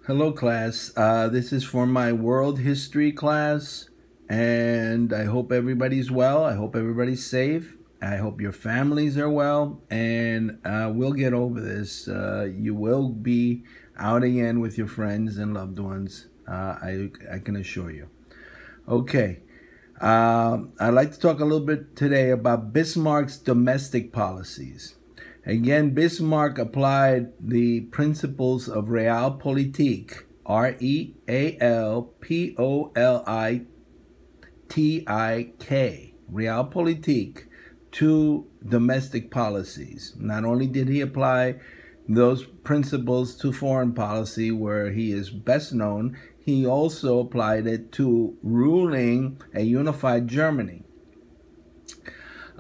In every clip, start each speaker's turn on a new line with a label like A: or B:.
A: Hello, class. This is for my world history class, and I hope everybody's well. I hope everybody's safe. I hope your families are well, and we'll get over this. You will be out again with your friends and loved ones. I can assure you. Okay. I'd like to talk a little bit today about Bismarck's domestic policies. Again, Bismarck applied the principles of Realpolitik, Realpolitik, Realpolitik, to domestic policies. Not only did he apply those principles to foreign policy, where he is best known, he also applied it to ruling a unified Germany.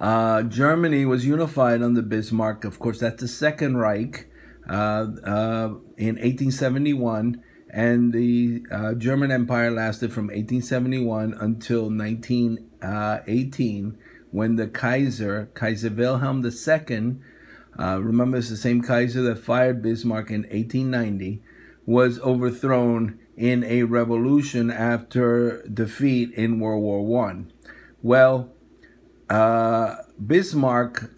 A: Germany was unified under Bismarck. Of course, that's the Second Reich in 1871, and the German Empire lasted from 1871 until 1918, when the Kaiser Wilhelm II, remember it's the same Kaiser that fired Bismarck in 1890, was overthrown in a revolution after defeat in World War I. Well, Bismarck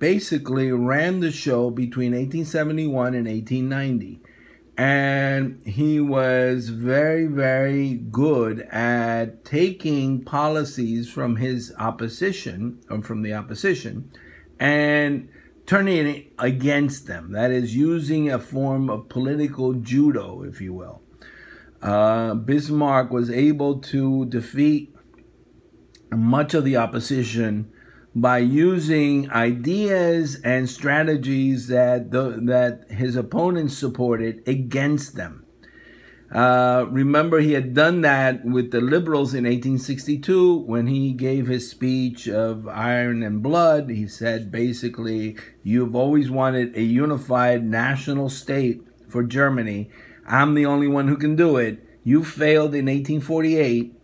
A: basically ran the show between 1871 and 1890. And he was very, very good at taking policies from his opposition, or from the opposition, and turning it against them. That is, using a form of political judo, if you will. Bismarck was able to defeat much of the opposition by using ideas and strategies that his opponents supported against them. Remember, he had done that with the liberals in 1862 when he gave his speech of Iron and Blood. He said, basically, you've always wanted a unified national state for Germany. I'm the only one who can do it. You failed in 1848.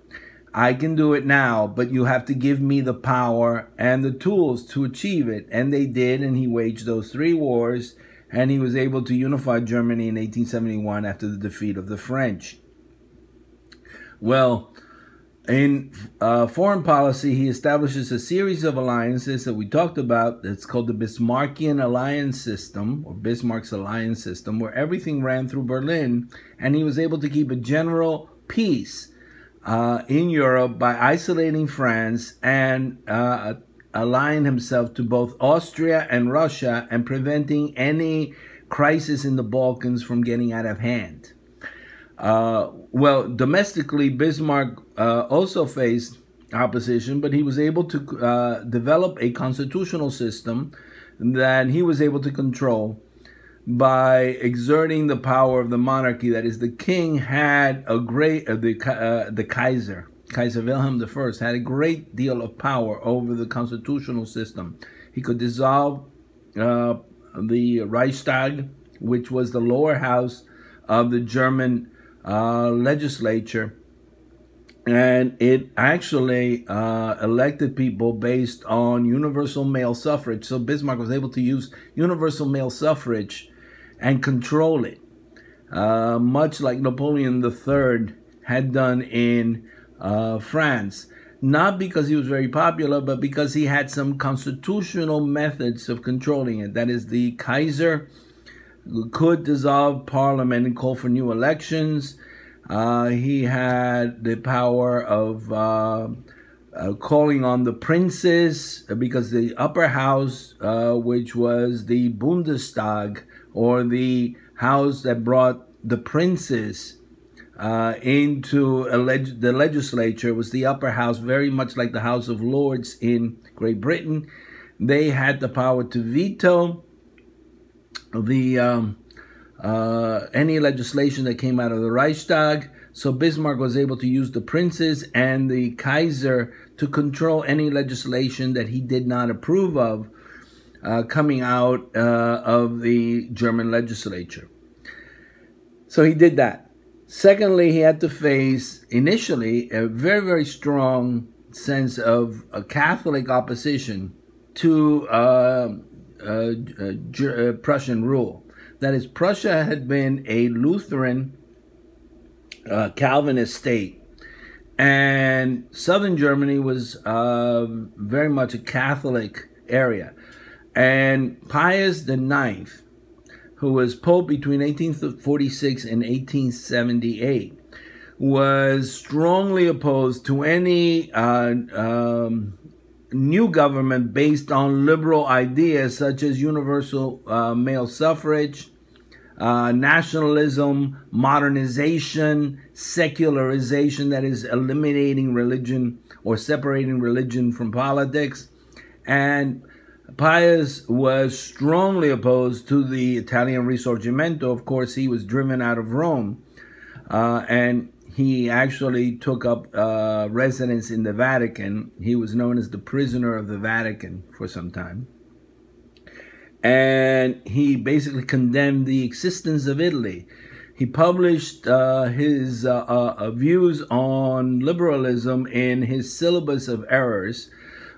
A: I can do it now, but you have to give me the power and the tools to achieve it. And they did, and he waged those 3 wars, and he was able to unify Germany in 1871 after the defeat of the French. Well, in foreign policy, he establishes a series of alliances that we talked about. That's called the Bismarckian alliance system, or Bismarck's alliance system, where everything ran through Berlin, and he was able to keep a general peace in Europe by isolating France and allying himself to both Austria and Russia, and preventing any crisis in the Balkans from getting out of hand. Well, domestically, Bismarck also faced opposition, but he was able to develop a constitutional system that he was able to control by exerting the power of the monarchy. That is, the king had a great, the Kaiser Wilhelm I had a great deal of power over the constitutional system. He could dissolve the Reichstag, which was the lower house of the German legislature, and it actually elected people based on universal male suffrage. So Bismarck was able to use universal male suffrage and control it, much like Napoleon III had done in France. Not because he was very popular, but because he had some constitutional methods of controlling it. That is, the Kaiser could dissolve parliament and call for new elections. He had the power of calling on the princes, because the upper house, which was the Bundestag, or the house that brought the princes into the legislature, was the upper house, very much like the House of Lords in Great Britain. They had the power to veto the any legislation that came out of the Reichstag. So Bismarck was able to use the princes and the Kaiser to control any legislation that he did not approve of coming out of the German legislature. So he did that. Secondly, he had to face initially a very, very strong sense of a Catholic opposition to Prussian rule. That is, Prussia had been a Lutheran Calvinist state. And southern Germany was very much a Catholic area. And Pius IX, who was Pope between 1846 and 1878, was strongly opposed to any new government based on liberal ideas such as universal male suffrage, nationalism, modernization, secularization, that is eliminating religion or separating religion from politics. And Pius was strongly opposed to the Italian Risorgimento. Of course, he was driven out of Rome, and he actually took up residence in the Vatican. He was known as the prisoner of the Vatican for some time. And he basically condemned the existence of Italy. He published his views on liberalism in his Syllabus of Errors,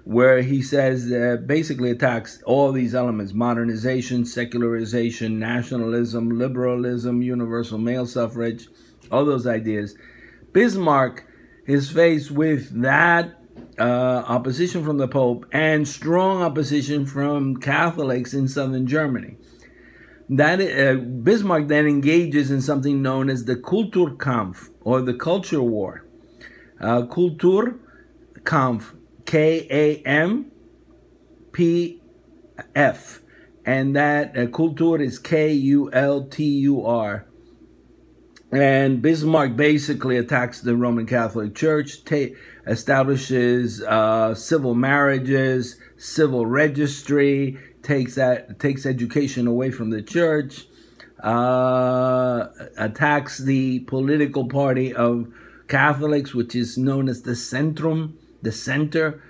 A: where he says basically attacks all these elements: modernization, secularization, nationalism, liberalism, universal male suffrage, all those ideas. Bismarck is faced with that opposition from the Pope and strong opposition from Catholics in southern Germany. That Bismarck then engages in something known as the Kulturkampf, or the culture war. Kulturkampf, K-A-M-P-F, and that Kultur is K-U-L-T-U-R. And Bismarck basically attacks the Roman Catholic Church, establishes civil marriages, civil registry, takes education away from the church, attacks the political party of Catholics, which is known as the Centrum, the center,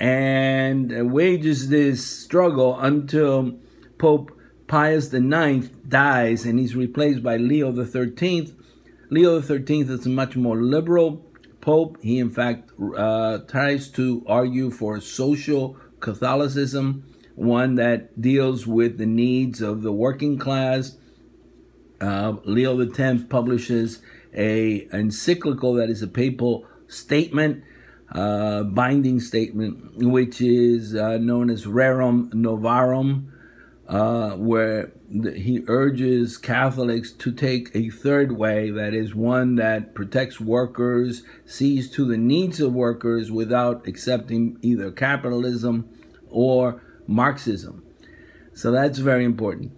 A: and wages this struggle until Pope Pius IX dies, and he's replaced by Leo XIII. Leo XIII is a much more liberal pope. He, in fact, tries to argue for social Catholicism, one that deals with the needs of the working class. Leo X publishes an encyclical that is a papal statement, binding statement, which is known as Rerum Novarum, where he urges Catholics to take a third way, that is one that protects workers, sees to the needs of workers without accepting either capitalism or Marxism. So that's very important.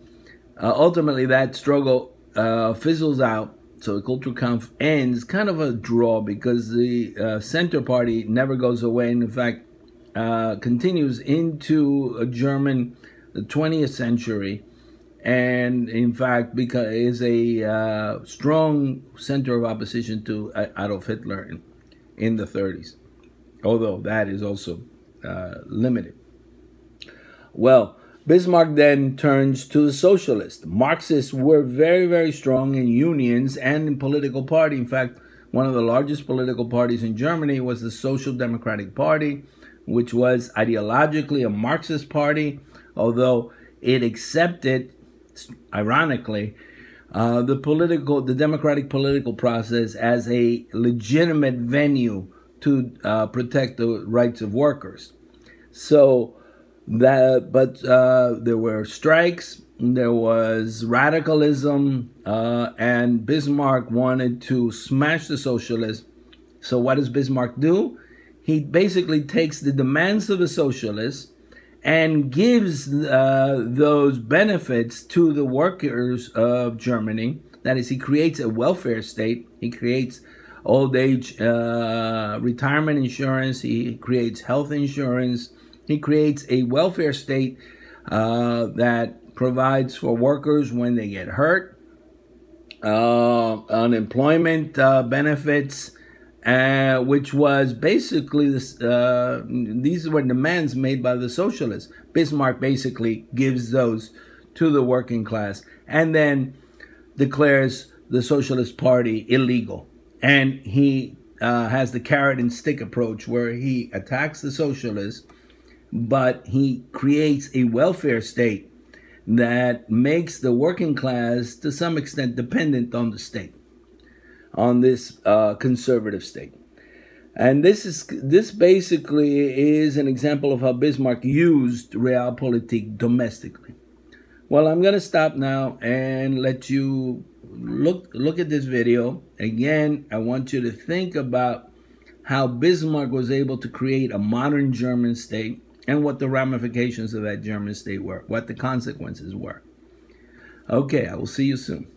A: Ultimately, that struggle fizzles out. So the Kulturkampf ends kind of a draw, because the center party never goes away, and in fact continues into the 20th century, and in fact is a strong center of opposition to Adolf Hitler in the 30s, although that is also limited. Well, Bismarck then turns to the socialists. Marxists were very, very strong in unions and in political party. In fact, one of the largest political parties in Germany was the Social Democratic Party, which was ideologically a Marxist party, although it accepted, ironically, the democratic political process as a legitimate venue to protect the rights of workers. So but there were strikes, there was radicalism, and Bismarck wanted to smash the socialists. So what does Bismarck do? He basically takes the demands of the socialists and gives those benefits to the workers of Germany. That is, he creates a welfare state. He creates old age retirement insurance. He creates health insurance. He creates a welfare state that provides for workers when they get hurt, unemployment benefits, which was basically this. These were demands made by the socialists. Bismarck basically gives those to the working class, and then declares the Socialist Party illegal. And he has the carrot and stick approach, where he attacks the socialists, but he creates a welfare state that makes the working class to some extent dependent on the state. on this conservative state. And this basically is an example of how Bismarck used Realpolitik domestically. Well, I'm going to stop now and let you look at this video. Again, I want you to think about how Bismarck was able to create a modern German state and what the ramifications of that German state were, what the consequences were. Okay, I will see you soon.